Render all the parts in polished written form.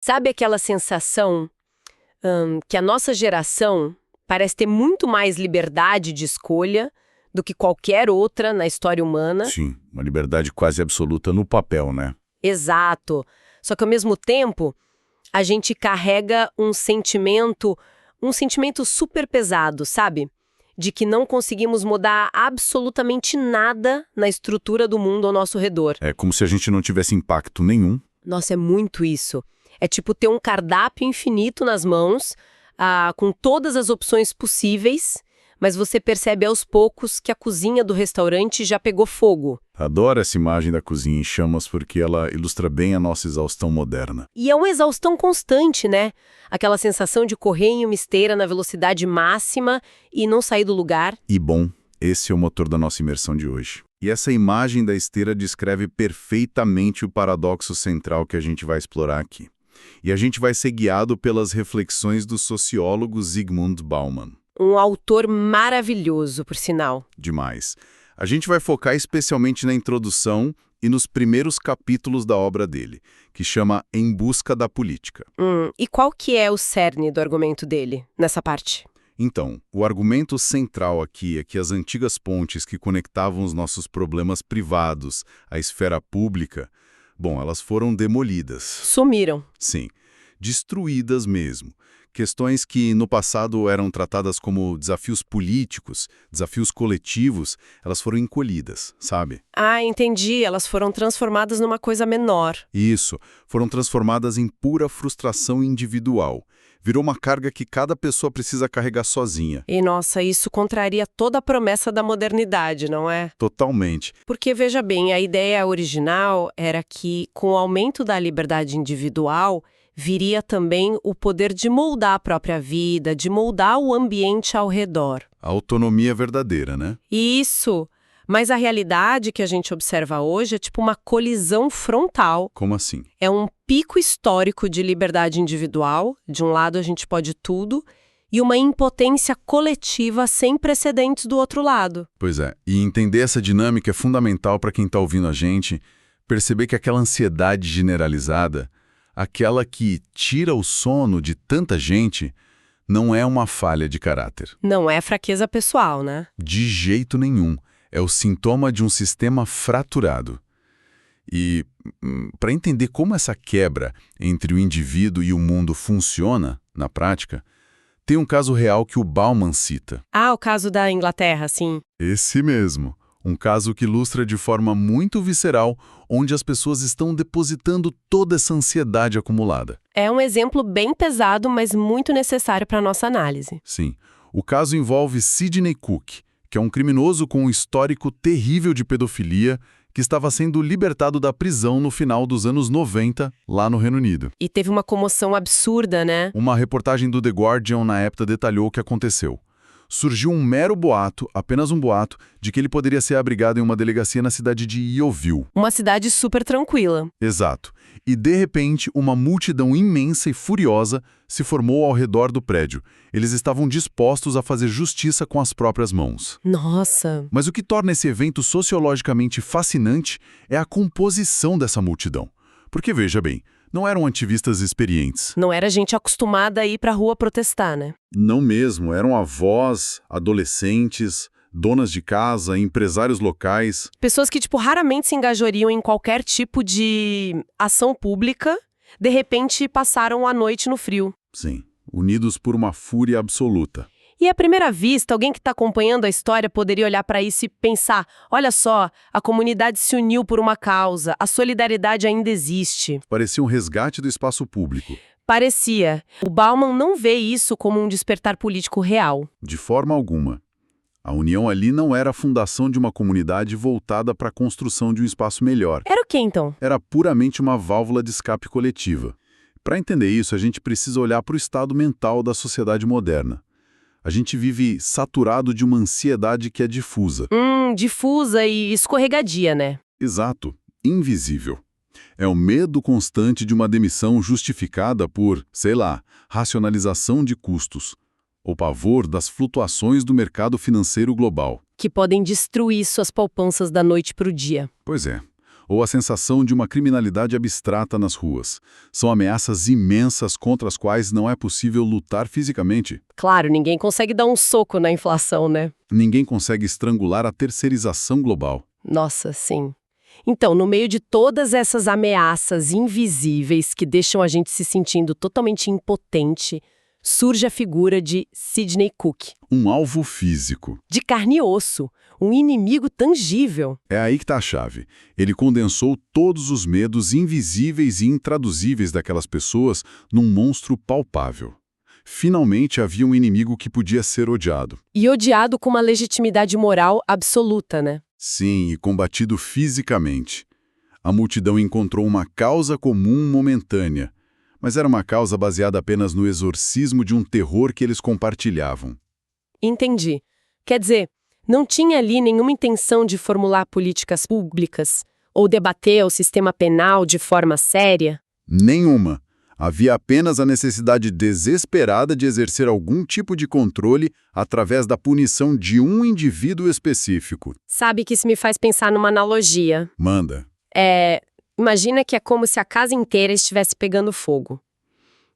Sabe aquela sensação que a nossa geração parece ter muito mais liberdade de escolha do que qualquer outra na história humana? Sim, uma liberdade quase absoluta no papel, né? Exato. Só que ao mesmo tempo, a gente carrega um sentimento super pesado, sabe? De que não conseguimos mudar absolutamente nada na estrutura do mundo ao nosso redor. É como se a gente não tivesse impacto nenhum. Nossa, é muito isso. É tipo ter um cardápio infinito nas mãos, com todas as opções possíveis, mas você percebe aos poucos que a cozinha do restaurante já pegou fogo. Adoro essa imagem da cozinha em chamas porque ela ilustra bem a nossa exaustão moderna. E é uma exaustão constante, né? Aquela sensação de correr em uma esteira na velocidade máxima e não sair do lugar. E bom, esse é o motor da nossa imersão de hoje. E essa imagem da esteira descreve perfeitamente o paradoxo central que a gente vai explorar aqui. E a gente vai ser guiado pelas reflexões do sociólogo Zygmunt Bauman. Um autor maravilhoso, por sinal. Demais. A gente vai focar especialmente na introdução e nos primeiros capítulos da obra dele, que chama Em Busca da Política. E qual que é o cerne do argumento dele, nessa parte? Então, o argumento central aqui é que as antigas pontes que conectavam os nossos problemas privados à esfera pública, bom, elas foram demolidas. Sumiram. Sim, destruídas mesmo. Questões que no passado eram tratadas como desafios políticos, desafios coletivos, elas foram encolhidas, sabe? Ah, entendi. Elas foram transformadas numa coisa menor. Isso, foram transformadas em pura frustração individual. Virou uma carga que cada pessoa precisa carregar sozinha. E, nossa, isso contraria toda a promessa da modernidade, não é? Totalmente. Porque, veja bem, a ideia original era que, com o aumento da liberdade individual, viria também o poder de moldar a própria vida, de moldar o ambiente ao redor. A autonomia verdadeira, né? Isso! Mas a realidade que a gente observa hoje é tipo uma colisão frontal. Como assim? É um pico histórico de liberdade individual, de um lado a gente pode tudo, e uma impotência coletiva sem precedentes do outro lado. Pois é, e entender essa dinâmica é fundamental para quem está ouvindo a gente, perceber que aquela ansiedade generalizada, aquela que tira o sono de tanta gente, não é uma falha de caráter. Não é fraqueza pessoal, né? De jeito nenhum. É o sintoma de um sistema fraturado. E, para entender como essa quebra entre o indivíduo e o mundo funciona, na prática, tem um caso real que o Bauman cita. Ah, o caso da Inglaterra, sim. Esse mesmo. Um caso que ilustra de forma muito visceral onde as pessoas estão depositando toda essa ansiedade acumulada. É um exemplo bem pesado, mas muito necessário para a nossa análise. Sim. O caso envolve Sidney Cook, que é um criminoso com um histórico terrível de pedofilia que estava sendo libertado da prisão no final dos anos 90, lá no Reino Unido. E teve uma comoção absurda, né? Uma reportagem do The Guardian na época detalhou o que aconteceu. Surgiu um mero boato, apenas um boato, de que ele poderia ser abrigado em uma delegacia na cidade de Yeovil. Uma cidade super tranquila. Exato. E, de repente, uma multidão imensa e furiosa se formou ao redor do prédio. Eles estavam dispostos a fazer justiça com as próprias mãos. Nossa! Mas o que torna esse evento sociologicamente fascinante é a composição dessa multidão. Porque, veja bem, não eram ativistas experientes. Não era gente acostumada a ir pra rua protestar, né? Não mesmo, eram avós, adolescentes, donas de casa, empresários locais. Pessoas que, raramente se engajariam em qualquer tipo de ação pública, de repente passaram a noite no frio. Sim, unidos por uma fúria absoluta. E à primeira vista, alguém que está acompanhando a história poderia olhar para isso e pensar, olha só, a comunidade se uniu por uma causa, a solidariedade ainda existe. Parecia um resgate do espaço público. Parecia. O Bauman não vê isso como um despertar político real. De forma alguma. A união ali não era a fundação de uma comunidade voltada para a construção de um espaço melhor. Era o quê, então? Era puramente uma válvula de escape coletiva. Para entender isso, a gente precisa olhar para o estado mental da sociedade moderna. A gente vive saturado de uma ansiedade que é difusa. Difusa e escorregadia, né? Exato. Invisível. É o medo constante de uma demissão justificada por, sei lá, racionalização de custos. O pavor das flutuações do mercado financeiro global. Que podem destruir suas poupanças da noite para o dia. Pois é. ou a sensação de uma criminalidade abstrata nas ruas. São ameaças imensas contra as quais não é possível lutar fisicamente. Claro, ninguém consegue dar um soco na inflação, né? Ninguém consegue estrangular a terceirização global. Nossa, sim. Então, no meio de todas essas ameaças invisíveis que deixam a gente se sentindo totalmente impotente, surge a figura de Sidney Cook. Um alvo físico. De carne e osso, um inimigo tangível. É aí que está a chave. Ele condensou todos os medos invisíveis e intraduzíveis daquelas pessoas num monstro palpável. Finalmente havia um inimigo que podia ser odiado. E odiado com uma legitimidade moral absoluta, né? Sim, e combatido fisicamente. A multidão encontrou uma causa comum momentânea, mas era uma causa baseada apenas no exorcismo de um terror que eles compartilhavam. Entendi. Quer dizer, não tinha ali nenhuma intenção de formular políticas públicas ou debater o sistema penal de forma séria? Nenhuma. Havia apenas a necessidade desesperada de exercer algum tipo de controle através da punição de um indivíduo específico. Sabe que isso me faz pensar numa analogia. Manda. Imagina que é como se a casa inteira estivesse pegando fogo.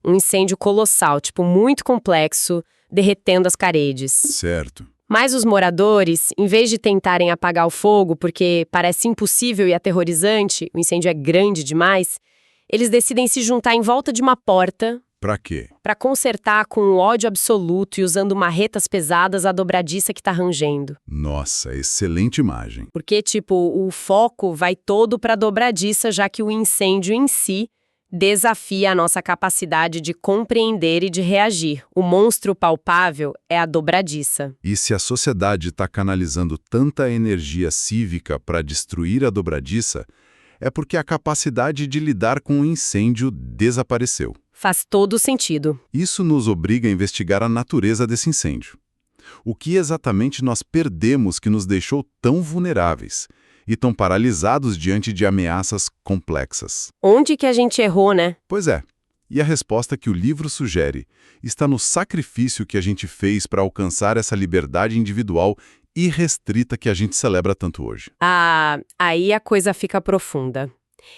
Um incêndio colossal, muito complexo, derretendo as paredes. Certo. Mas os moradores, em vez de tentarem apagar o fogo porque parece impossível e aterrorizante, o incêndio é grande demais, eles decidem se juntar em volta de uma porta. Pra quê? Para consertar com um ódio absoluto e usando marretas pesadas a dobradiça que tá rangendo. Nossa, excelente imagem. Porque, o foco vai todo pra dobradiça, já que o incêndio em si desafia a nossa capacidade de compreender e de reagir. O monstro palpável é a dobradiça. E se a sociedade está canalizando tanta energia cívica para destruir a dobradiça, é porque a capacidade de lidar com o incêndio desapareceu. Faz todo sentido. Isso nos obriga a investigar a natureza desse incêndio. O que exatamente nós perdemos que nos deixou tão vulneráveis e tão paralisados diante de ameaças complexas? Onde que a gente errou, né? Pois é. E a resposta que o livro sugere está no sacrifício que a gente fez para alcançar essa liberdade individual irrestrita que a gente celebra tanto hoje. Aí a coisa fica profunda.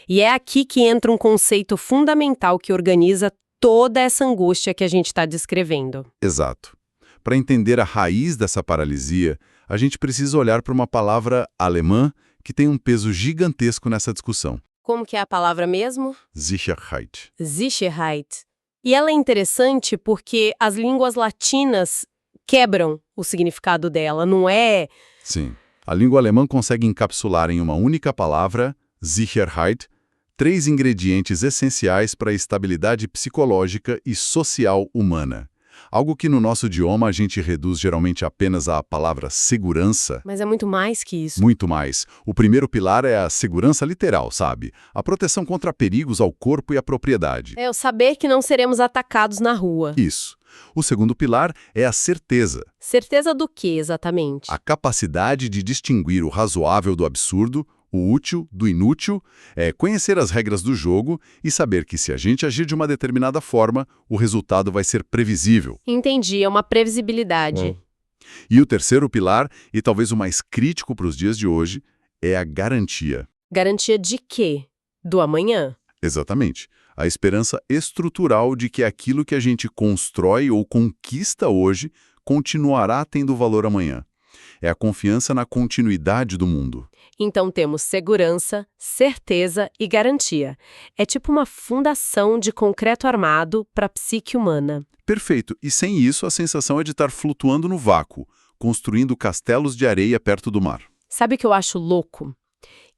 E é aqui que entra um conceito fundamental que organiza toda essa angústia que a gente está descrevendo. Exato. Para entender a raiz dessa paralisia, a gente precisa olhar para uma palavra alemã que tem um peso gigantesco nessa discussão. Como que é a palavra mesmo? Sicherheit. Sicherheit. E ela é interessante porque as línguas latinas quebram o significado dela, não é? Sim. A língua alemã consegue encapsular em uma única palavra, Sicherheit, 3 ingredientes essenciais para a estabilidade psicológica e social humana. Algo que no nosso idioma a gente reduz geralmente apenas à palavra segurança. Mas é muito mais que isso. Muito mais. O primeiro pilar é a segurança literal, sabe? A proteção contra perigos ao corpo e à propriedade. É o saber que não seremos atacados na rua. Isso. O segundo pilar é a certeza. Certeza do quê, exatamente? A capacidade de distinguir o razoável do absurdo, o útil do inútil, é conhecer as regras do jogo e saber que se a gente agir de uma determinada forma, o resultado vai ser previsível. Entendi, é uma previsibilidade. E o terceiro pilar, e talvez o mais crítico para os dias de hoje, é a garantia. Garantia de quê? Do amanhã? Exatamente. A esperança estrutural de que aquilo que a gente constrói ou conquista hoje continuará tendo valor amanhã. É a confiança na continuidade do mundo. Então temos segurança, certeza e garantia. É tipo uma fundação de concreto armado para a psique humana. Perfeito. E sem isso, a sensação é de estar flutuando no vácuo, construindo castelos de areia perto do mar. Sabe o que eu acho louco?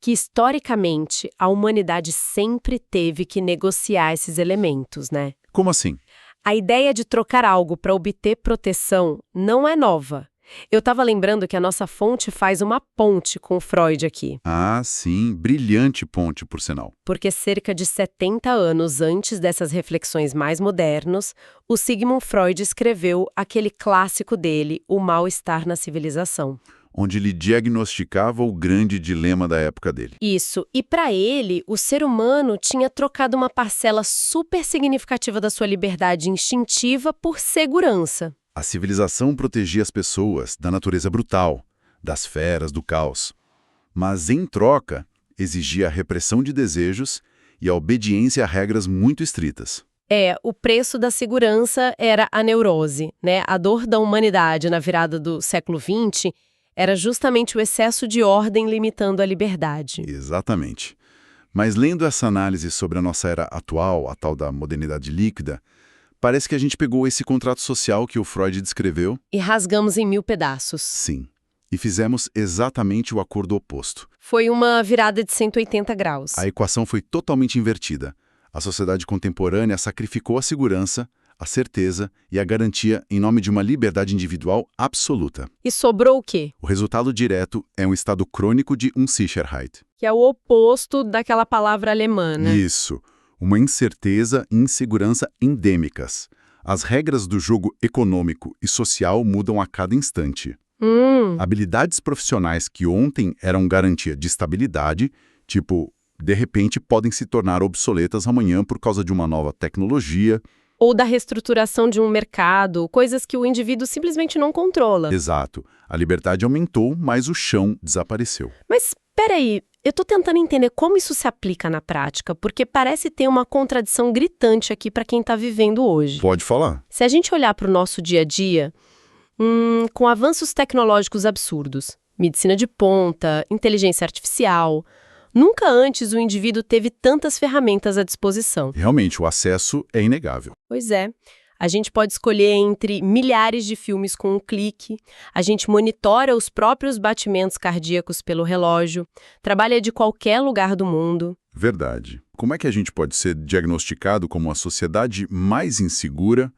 Que, historicamente, a humanidade sempre teve que negociar esses elementos, né? Como assim? A ideia de trocar algo para obter proteção não é nova. Eu estava lembrando que a nossa fonte faz uma ponte com Freud aqui. Ah, sim. Brilhante ponte, por sinal. Porque cerca de 70 anos antes dessas reflexões mais modernas, o Sigmund Freud escreveu aquele clássico dele, O Mal-Estar na Civilização. Onde ele diagnosticava o grande dilema da época dele. Isso. E para ele, o ser humano tinha trocado uma parcela super significativa da sua liberdade instintiva por segurança. A civilização protegia as pessoas da natureza brutal, das feras, do caos. Mas, em troca, exigia a repressão de desejos e a obediência a regras muito estritas. O preço da segurança era a neurose, né? A dor da humanidade na virada do século XX era justamente o excesso de ordem limitando a liberdade. Exatamente. Mas lendo essa análise sobre a nossa era atual, a tal da modernidade líquida, parece que a gente pegou esse contrato social que o Freud descreveu. E rasgamos em 1000 pedaços. Sim. E fizemos exatamente o acordo oposto. Foi uma virada de 180 graus. A equação foi totalmente invertida. A sociedade contemporânea sacrificou a segurança, a certeza e a garantia em nome de uma liberdade individual absoluta. E sobrou o quê? O resultado direto é um estado crônico de Unsicherheit. Que é o oposto daquela palavra alemã, né? Isso. Uma incerteza e insegurança endêmicas. As regras do jogo econômico e social mudam a cada instante. Habilidades profissionais que ontem eram garantia de estabilidade, tipo, de repente podem se tornar obsoletas amanhã por causa de uma nova tecnologia. Ou da reestruturação de um mercado, coisas que o indivíduo simplesmente não controla. Exato. A liberdade aumentou, mas o chão desapareceu. Mas, peraí, eu tô tentando entender como isso se aplica na prática, porque parece ter uma contradição gritante aqui para quem tá vivendo hoje. Pode falar. Se a gente olhar para o nosso dia a dia, com avanços tecnológicos absurdos, medicina de ponta, inteligência artificial, nunca antes o indivíduo teve tantas ferramentas à disposição. Realmente, o acesso é inegável. Pois é. A gente pode escolher entre milhares de filmes com um clique, a gente monitora os próprios batimentos cardíacos pelo relógio, trabalha de qualquer lugar do mundo. Verdade. Como é que a gente pode ser diagnosticado como a sociedade mais insegura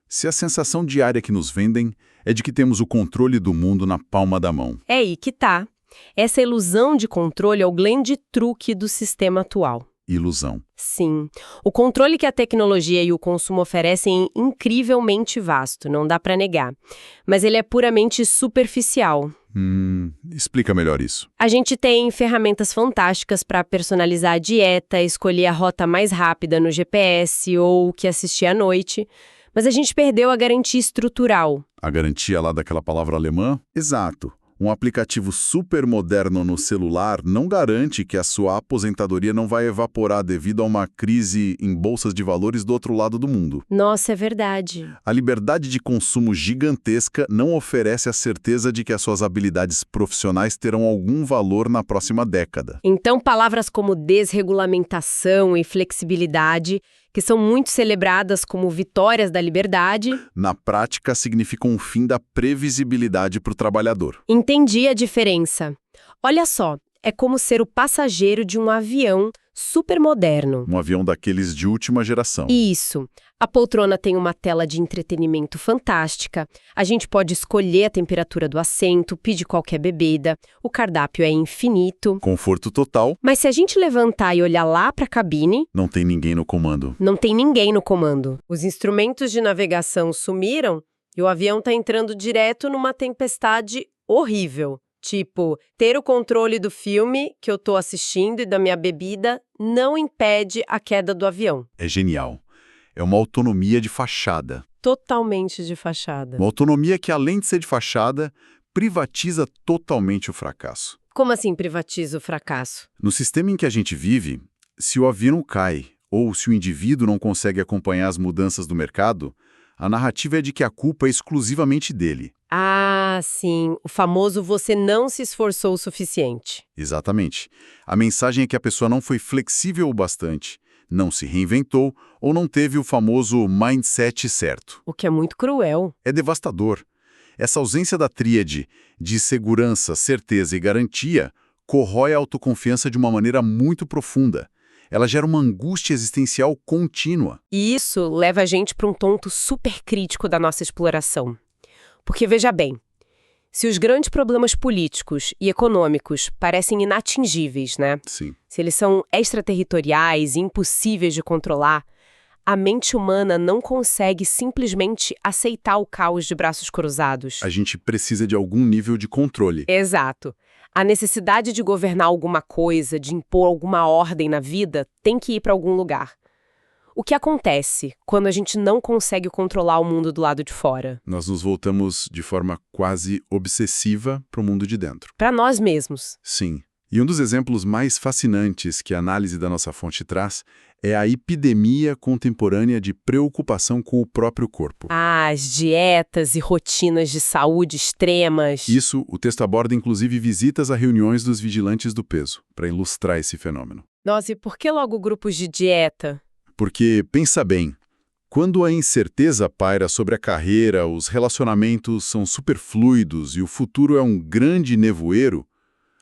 se a sensação diária que nos vendem é de que temos o controle do mundo na palma da mão? É aí que tá. Essa ilusão de controle é o grande truque do sistema atual. Ilusão. Sim. O controle que a tecnologia e o consumo oferecem é incrivelmente vasto, não dá para negar. Mas ele é puramente superficial. Explica melhor isso. A gente tem ferramentas fantásticas para personalizar a dieta, escolher a rota mais rápida no GPS ou o que assistir à noite, mas a gente perdeu a garantia estrutural. A garantia lá daquela palavra alemã? Exato. Um aplicativo super moderno no celular não garante que a sua aposentadoria não vai evaporar devido a uma crise em bolsas de valores do outro lado do mundo. Nossa, é verdade. A liberdade de consumo gigantesca não oferece a certeza de que as suas habilidades profissionais terão algum valor na próxima década. Então, palavras como desregulamentação e flexibilidade, que são muito celebradas como vitórias da liberdade, na prática significam um fim da previsibilidade para o trabalhador. Entendi a diferença. Olha só, é como ser o passageiro de um avião super moderno. Um avião daqueles de última geração. Isso. A poltrona tem uma tela de entretenimento fantástica. A gente pode escolher a temperatura do assento, pedir qualquer bebida. O cardápio é infinito. Conforto total. Mas se a gente levantar e olhar lá para a cabine... não tem ninguém no comando. Não tem ninguém no comando. Os instrumentos de navegação sumiram e o avião está entrando direto numa tempestade horrível. Tipo, ter o controle do filme que eu tô assistindo e da minha bebida não impede a queda do avião. É genial. É uma autonomia de fachada. Totalmente de fachada. Uma autonomia que, além de ser de fachada, privatiza totalmente o fracasso. Como assim privatiza o fracasso? No sistema em que a gente vive, se o avião cai ou se o indivíduo não consegue acompanhar as mudanças do mercado, a narrativa é de que a culpa é exclusivamente dele. Ah, sim. O famoso você não se esforçou o suficiente. Exatamente. A mensagem é que a pessoa não foi flexível o bastante, não se reinventou ou não teve o famoso mindset certo. O que é muito cruel. É devastador. Essa ausência da tríade de segurança, certeza e garantia corrói a autoconfiança de uma maneira muito profunda. Ela gera uma angústia existencial contínua. E isso leva a gente para um ponto super crítico da nossa exploração. Porque, veja bem, se os grandes problemas políticos e econômicos parecem inatingíveis, né? Sim. Se eles são extraterritoriais e impossíveis de controlar, a mente humana não consegue simplesmente aceitar o caos de braços cruzados. A gente precisa de algum nível de controle. Exato. A necessidade de governar alguma coisa, de impor alguma ordem na vida, tem que ir para algum lugar. O que acontece quando a gente não consegue controlar o mundo do lado de fora? Nós nos voltamos de forma quase obsessiva para o mundo de dentro. Para nós mesmos. Sim. E um dos exemplos mais fascinantes que a análise da nossa fonte traz é a epidemia contemporânea de preocupação com o próprio corpo. As dietas e rotinas de saúde extremas. Isso, o texto aborda inclusive visitas a reuniões dos vigilantes do peso, para ilustrar esse fenômeno. Nossa, e por que logo grupos de dieta? Porque, pensa bem, quando a incerteza paira sobre a carreira, os relacionamentos são superfluidos e o futuro é um grande nevoeiro,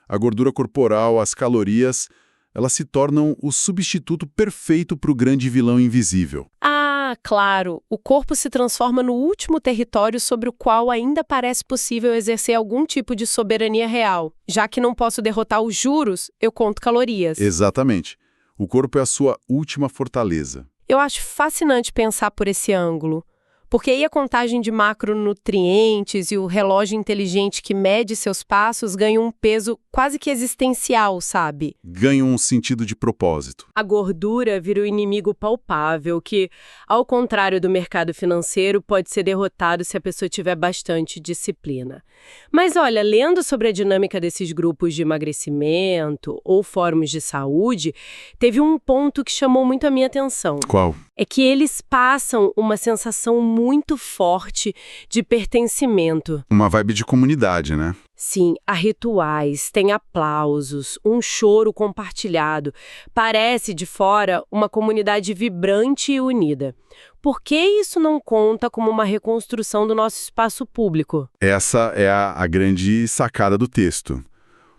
a gordura corporal, as calorias, elas se tornam o substituto perfeito para o grande vilão invisível. Ah, claro, o corpo se transforma no último território sobre o qual ainda parece possível exercer algum tipo de soberania real. Já que não posso derrotar os juros, eu conto calorias. Exatamente. O corpo é a sua última fortaleza. Eu acho fascinante pensar por esse ângulo. Porque aí a contagem de macronutrientes e o relógio inteligente que mede seus passos ganham um peso quase que existencial, sabe? Ganham um sentido de propósito. A gordura vira o inimigo palpável que, ao contrário do mercado financeiro, pode ser derrotado se a pessoa tiver bastante disciplina. Mas olha, lendo sobre a dinâmica desses grupos de emagrecimento ou fóruns de saúde, teve um ponto que chamou muito a minha atenção. Qual? É que eles passam uma sensação muito forte de pertencimento. Uma vibe de comunidade, né? Sim, há rituais, tem aplausos, um choro compartilhado. Parece, de fora, uma comunidade vibrante e unida. Por que isso não conta como uma reconstrução do nosso espaço público? Essa é a grande sacada do texto.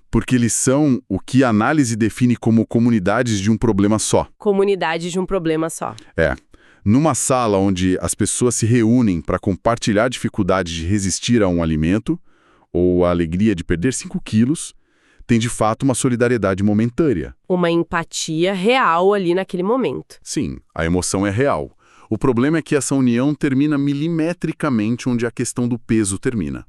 Porque eles são o que a análise define como comunidades de um problema só. Comunidade de um problema só. Numa sala onde as pessoas se reúnem para compartilhar a dificuldade de resistir a um alimento, ou a alegria de perder 5 quilos, tem de fato uma solidariedade momentânea. Uma empatia real ali naquele momento. Sim, a emoção é real. O problema é que essa união termina milimetricamente onde a questão do peso termina.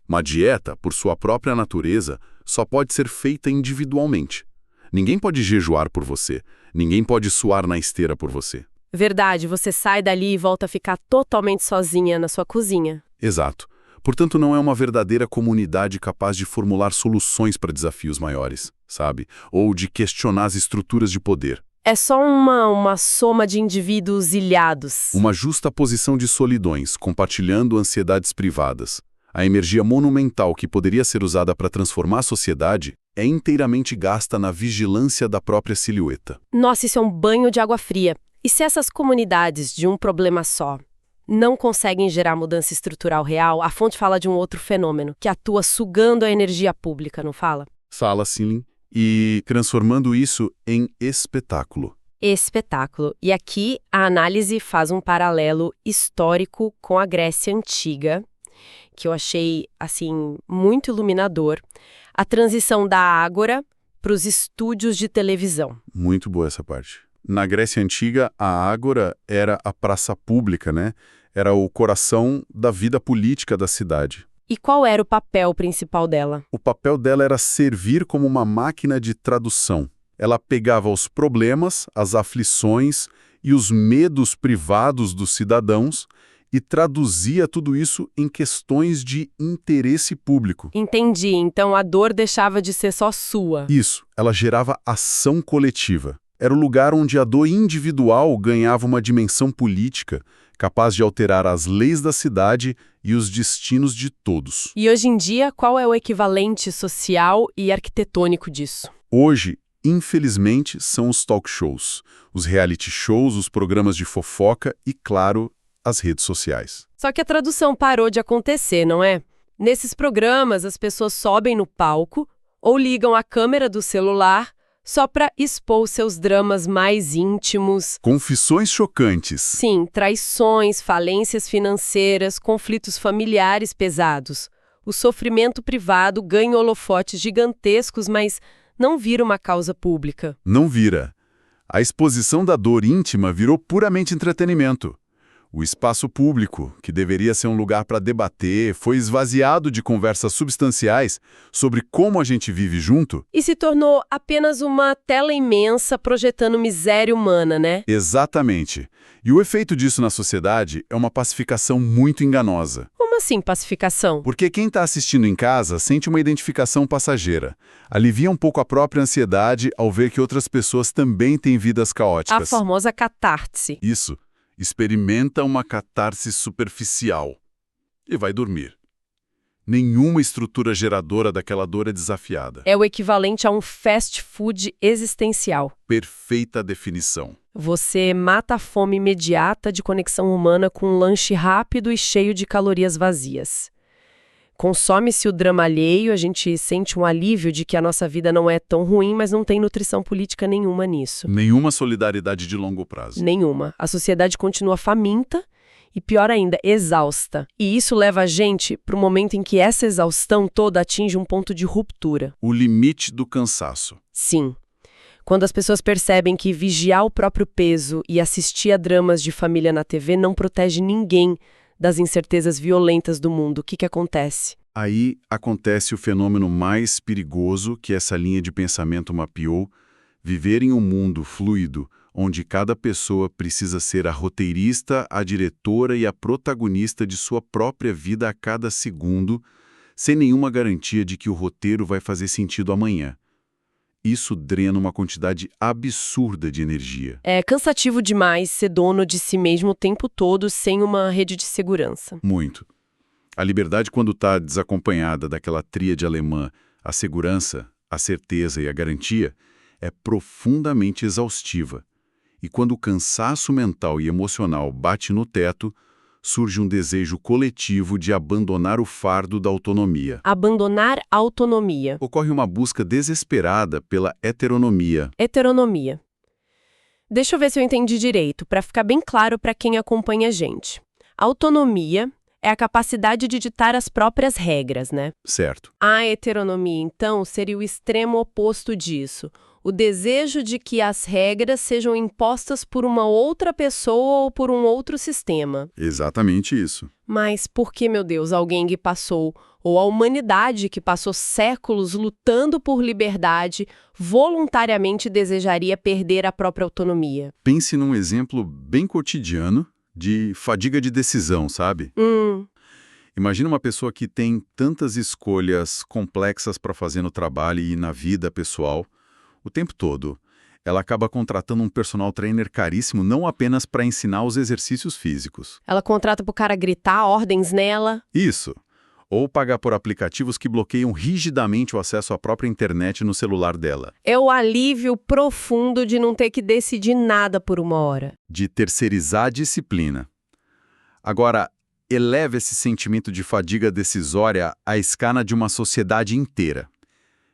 Uma dieta, por sua própria natureza, só pode ser feita individualmente. Ninguém pode jejuar por você. Ninguém pode suar na esteira por você. Verdade, você sai dali e volta a ficar totalmente sozinha na sua cozinha. Exato. Portanto, não é uma verdadeira comunidade capaz de formular soluções para desafios maiores, sabe? Ou de questionar as estruturas de poder. É só uma soma de indivíduos ilhados. Uma justa posição de solidões, compartilhando ansiedades privadas. A energia monumental que poderia ser usada para transformar a sociedade é inteiramente gasta na vigilância da própria silhueta. Nossa, isso é um banho de água fria. E se essas comunidades de um problema só não conseguem gerar mudança estrutural real, a fonte fala de um outro fenômeno que atua sugando a energia pública, não fala? Fala, sim, e transformando isso em espetáculo. Espetáculo. E aqui a análise faz um paralelo histórico com a Grécia Antiga, que eu achei, assim, muito iluminador. A transição da ágora para os estúdios de televisão. Muito boa essa parte. Na Grécia Antiga, a ágora era a praça pública, né? Era o coração da vida política da cidade. E qual era o papel principal dela? O papel dela era servir como uma máquina de tradução. Ela pegava os problemas, as aflições e os medos privados dos cidadãos e traduzia tudo isso em questões de interesse público. Entendi. Então a dor deixava de ser só sua. Isso, ela gerava ação coletiva. Era o lugar onde a dor individual ganhava uma dimensão política, capaz de alterar as leis da cidade e os destinos de todos. E hoje em dia, qual é o equivalente social e arquitetônico disso? Hoje, infelizmente, são os talk shows, os reality shows, os programas de fofoca e, claro, as redes sociais. Só que a tradução parou de acontecer, não é? Nesses programas, as pessoas sobem no palco ou ligam a câmera do celular só para expor seus dramas mais íntimos. Confissões chocantes. Sim, traições, falências financeiras, conflitos familiares pesados. O sofrimento privado ganha holofotes gigantescos, mas não vira uma causa pública. Não vira. A exposição da dor íntima virou puramente entretenimento. O espaço público, que deveria ser um lugar para debater, foi esvaziado de conversas substanciais sobre como a gente vive junto. E se tornou apenas uma tela imensa projetando miséria humana, né? Exatamente. E o efeito disso na sociedade é uma pacificação muito enganosa. Como Como assim pacificação? Porque quem está assistindo em casa sente uma identificação passageira. Alivia um pouco a própria ansiedade ao ver que outras pessoas também têm vidas caóticas. A famosa catarse. Isso. Experimenta uma catarse superficial. E vai dormir. Nenhuma estrutura geradora daquela dor é desafiada. É o equivalente a um fast food existencial. Perfeita definição. Você mata a fome imediata de conexão humana com um lanche rápido e cheio de calorias vazias. Consome-se o drama alheio, a gente sente um alívio de que a nossa vida não é tão ruim, mas não tem nutrição política nenhuma nisso. Nenhuma solidariedade de longo prazo. Nenhuma. A sociedade continua faminta e, pior ainda, exausta. E isso leva a gente para o momento em que essa exaustão toda atinge um ponto de ruptura. O limite do cansaço. Sim. Quando as pessoas percebem que vigiar o próprio peso e assistir a dramas de família na TV não protege ninguém das incertezas violentas do mundo, o que acontece? Aí acontece o fenômeno mais perigoso que essa linha de pensamento mapeou: viver em um mundo fluido, onde cada pessoa precisa ser a roteirista, a diretora e a protagonista de sua própria vida a cada segundo, sem nenhuma garantia de que o roteiro vai fazer sentido amanhã. Isso drena uma quantidade absurda de energia. É cansativo demais ser dono de si mesmo o tempo todo sem uma rede de segurança. Muito. A liberdade, quando está desacompanhada daquela tríade alemã, a segurança, a certeza e a garantia, é profundamente exaustiva. E quando o cansaço mental e emocional bate no teto, surge um desejo coletivo de abandonar o fardo da autonomia. Abandonar a autonomia. Ocorre uma busca desesperada pela heteronomia. Heteronomia. Deixa eu ver se eu entendi direito, para ficar bem claro para quem acompanha a gente. Autonomia é a capacidade de ditar as próprias regras, né? Certo. A heteronomia, então, seria o extremo oposto disso. O desejo de que as regras sejam impostas por uma outra pessoa ou por um outro sistema. Exatamente isso. Mas por que, meu Deus, alguém que passou, ou a humanidade que passou séculos lutando por liberdade, voluntariamente desejaria perder a própria autonomia? Pense num exemplo bem cotidiano de fadiga de decisão, sabe? Imagina uma pessoa que tem tantas escolhas complexas para fazer no trabalho e na vida pessoal. O tempo todo, ela acaba contratando um personal trainer caríssimo não apenas para ensinar os exercícios físicos. Ela contrata pro cara gritar ordens nela. Isso. Ou pagar por aplicativos que bloqueiam rigidamente o acesso à própria internet no celular dela. É o alívio profundo de não ter que decidir nada por uma hora. De terceirizar a disciplina. Agora, eleva esse sentimento de fadiga decisória à escala de uma sociedade inteira,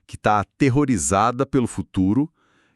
que está aterrorizada pelo futuro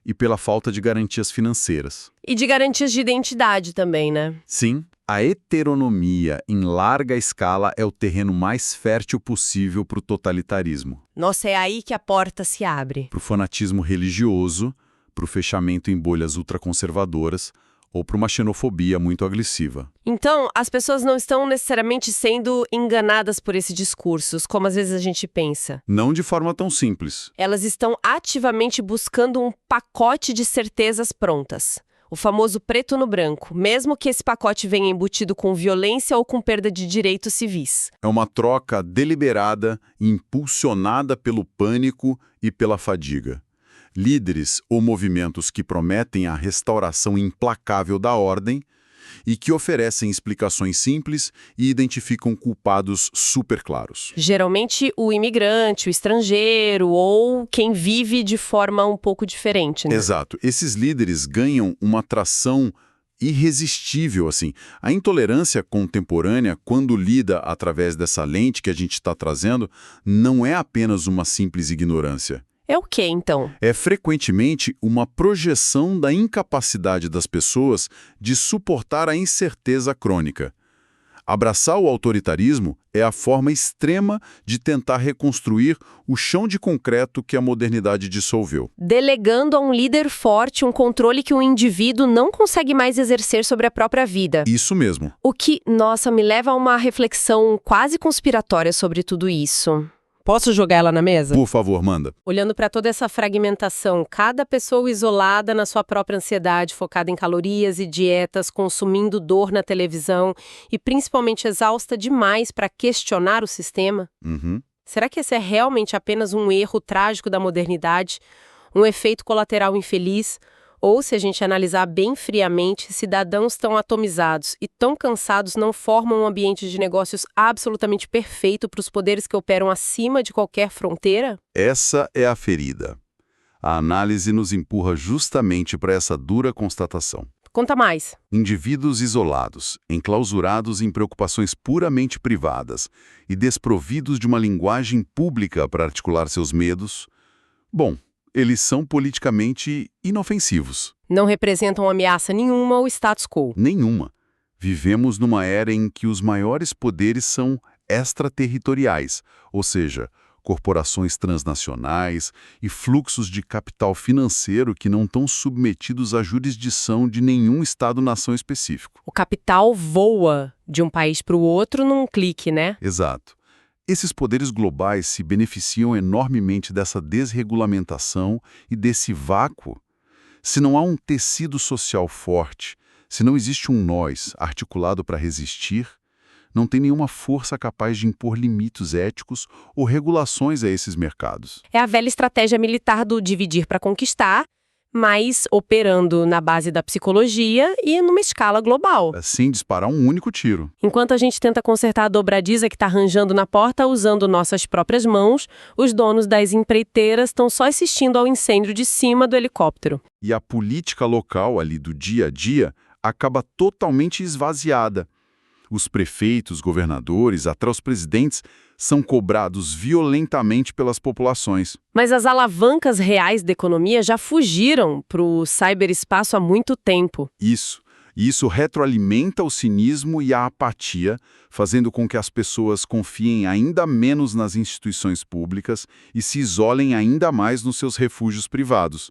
e pela falta de garantias financeiras. E de garantias de identidade também, né? Sim, a heteronomia em larga escala é o terreno mais fértil possível para o totalitarismo. Nossa, é aí que a porta se abre. Para o fanatismo religioso, para o fechamento em bolhas ultraconservadoras ou para uma xenofobia muito agressiva. Então, as pessoas não estão necessariamente sendo enganadas por esses discursos, como às vezes a gente pensa. Não de forma tão simples. Elas estão ativamente buscando um pacote de certezas prontas. O famoso preto no branco, mesmo que esse pacote venha embutido com violência ou com perda de direitos civis. É uma troca deliberada, impulsionada pelo pânico e pela fadiga. Líderes ou movimentos que prometem a restauração implacável da ordem e que oferecem explicações simples e identificam culpados super claros. Geralmente o imigrante, o estrangeiro ou quem vive de forma um pouco diferente, né? Exato. Esses líderes ganham uma atração irresistível, assim. A intolerância contemporânea, quando lida através dessa lente que a gente está trazendo, não é apenas uma simples ignorância. É o quê, então? É frequentemente uma projeção da incapacidade das pessoas de suportar a incerteza crônica. Abraçar o autoritarismo é a forma extrema de tentar reconstruir o chão de concreto que a modernidade dissolveu. Delegando a um líder forte um controle que o indivíduo não consegue mais exercer sobre a própria vida. Isso mesmo. O que, nossa, me leva a uma reflexão quase conspiratória sobre tudo isso. Posso jogar ela na mesa? Por favor, manda. Olhando para toda essa fragmentação, cada pessoa isolada na sua própria ansiedade, focada em calorias e dietas, consumindo dor na televisão e principalmente exausta demais para questionar o sistema? Uhum. Será que esse é realmente apenas um erro trágico da modernidade, um efeito colateral infeliz? Ou, se a gente analisar bem friamente, cidadãos tão atomizados e tão cansados não formam um ambiente de negócios absolutamente perfeito para os poderes que operam acima de qualquer fronteira? Essa é a ferida. A análise nos empurra justamente para essa dura constatação. Conta mais. Indivíduos isolados, enclausurados em preocupações puramente privadas e desprovidos de uma linguagem pública para articular seus medos, bom, eles são politicamente inofensivos. Não representam ameaça nenhuma ao status quo. Nenhuma. Vivemos numa era em que os maiores poderes são extraterritoriais, ou seja, corporações transnacionais e fluxos de capital financeiro que não estão submetidos à jurisdição de nenhum Estado-nação específico. O capital voa de um país para o outro num clique, né? Exato. Esses poderes globais se beneficiam enormemente dessa desregulamentação e desse vácuo. Se não há um tecido social forte, se não existe um nós articulado para resistir, não tem nenhuma força capaz de impor limites éticos ou regulações a esses mercados. É a velha estratégia militar do dividir para conquistar, mas operando na base da psicologia e numa escala global. Sem disparar um único tiro. Enquanto a gente tenta consertar a dobradiça que está arranjando na porta usando nossas próprias mãos, os donos das empreiteiras estão só assistindo ao incêndio de cima do helicóptero. E a política local ali do dia a dia acaba totalmente esvaziada. Os prefeitos, governadores, até os presidentes são cobrados violentamente pelas populações. Mas as alavancas reais da economia já fugiram para o ciberespaço há muito tempo. Isso retroalimenta o cinismo e a apatia, fazendo com que as pessoas confiem ainda menos nas instituições públicas e se isolem ainda mais nos seus refúgios privados.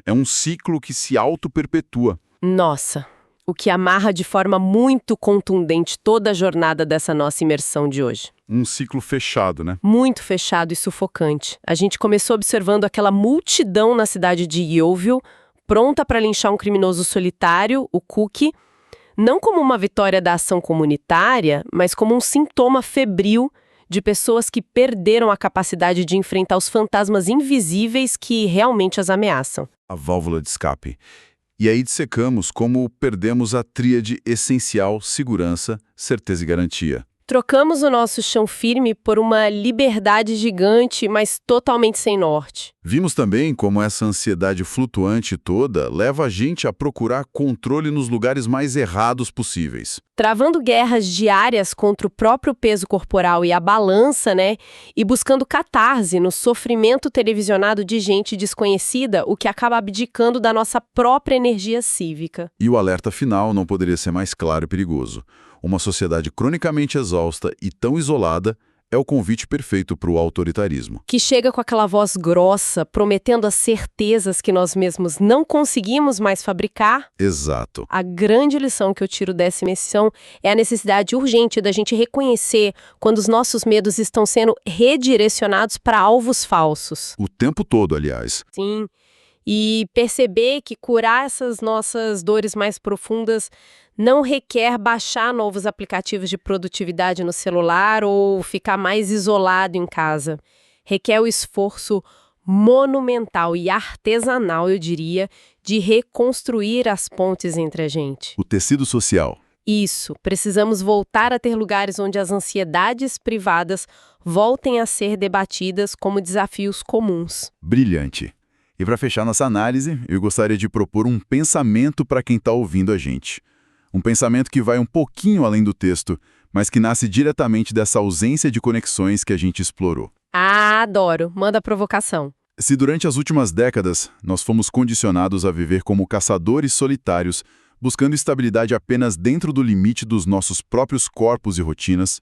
É um ciclo que se auto-perpetua. Nossa! O que amarra de forma muito contundente toda a jornada dessa nossa imersão de hoje. Um ciclo fechado, né? Muito fechado e sufocante. A gente começou observando aquela multidão na cidade de Yeovil, pronta para linchar um criminoso solitário, o Cookie, não como uma vitória da ação comunitária, mas como um sintoma febril de pessoas que perderam a capacidade de enfrentar os fantasmas invisíveis que realmente as ameaçam. A válvula de escape. E aí dissecamos como perdemos a tríade essencial: segurança, certeza e garantia. Trocamos o nosso chão firme por uma liberdade gigante, mas totalmente sem norte. Vimos também como essa ansiedade flutuante toda leva a gente a procurar controle nos lugares mais errados possíveis. Travando guerras diárias contra o próprio peso corporal e a balança, né? E buscando catarse no sofrimento televisionado de gente desconhecida, o que acaba abdicando da nossa própria energia cívica. E o alerta final não poderia ser mais claro e perigoso. Uma sociedade cronicamente exausta e tão isolada é o convite perfeito para o autoritarismo. Que chega com aquela voz grossa, prometendo as certezas que nós mesmos não conseguimos mais fabricar. Exato. A grande lição que eu tiro dessa imersão é a necessidade urgente da gente reconhecer quando os nossos medos estão sendo redirecionados para alvos falsos. O tempo todo, aliás. Sim. E perceber que curar essas nossas dores mais profundas não requer baixar novos aplicativos de produtividade no celular ou ficar mais isolado em casa. Requer o esforço monumental e artesanal, eu diria, de reconstruir as pontes entre a gente. O tecido social. Isso. Precisamos voltar a ter lugares onde as ansiedades privadas voltem a ser debatidas como desafios comuns. Brilhante. E para fechar nossa análise, eu gostaria de propor um pensamento para quem está ouvindo a gente. Um pensamento que vai um pouquinho além do texto, mas que nasce diretamente dessa ausência de conexões que a gente explorou. Ah, adoro. Manda a provocação. Se durante as últimas décadas nós fomos condicionados a viver como caçadores solitários, buscando estabilidade apenas dentro do limite dos nossos próprios corpos e rotinas,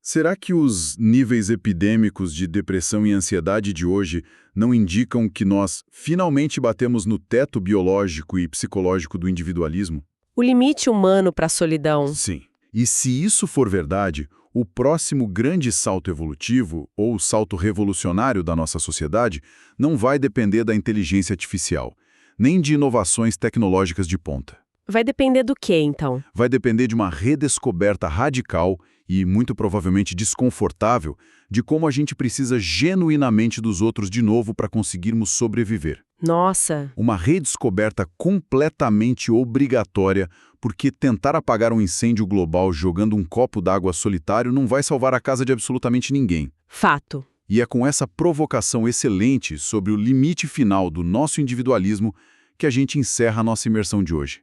será que os níveis epidêmicos de depressão e ansiedade de hoje não indicam que nós finalmente batemos no teto biológico e psicológico do individualismo? O limite humano para a solidão. Sim. E se isso for verdade, O próximo grande salto evolutivo, ou salto revolucionário da nossa sociedade, não vai depender da inteligência artificial, nem de inovações tecnológicas de ponta. Vai depender do quê, então? Vai depender de uma redescoberta radical e, muito provavelmente, desconfortável de como a gente precisa genuinamente dos outros de novo para conseguirmos sobreviver. Nossa! Uma redescoberta completamente obrigatória, porque tentar apagar um incêndio global jogando um copo d'água solitário não vai salvar a casa de absolutamente ninguém. Fato. E é com essa provocação excelente sobre o limite final do nosso individualismo que a gente encerra a nossa imersão de hoje.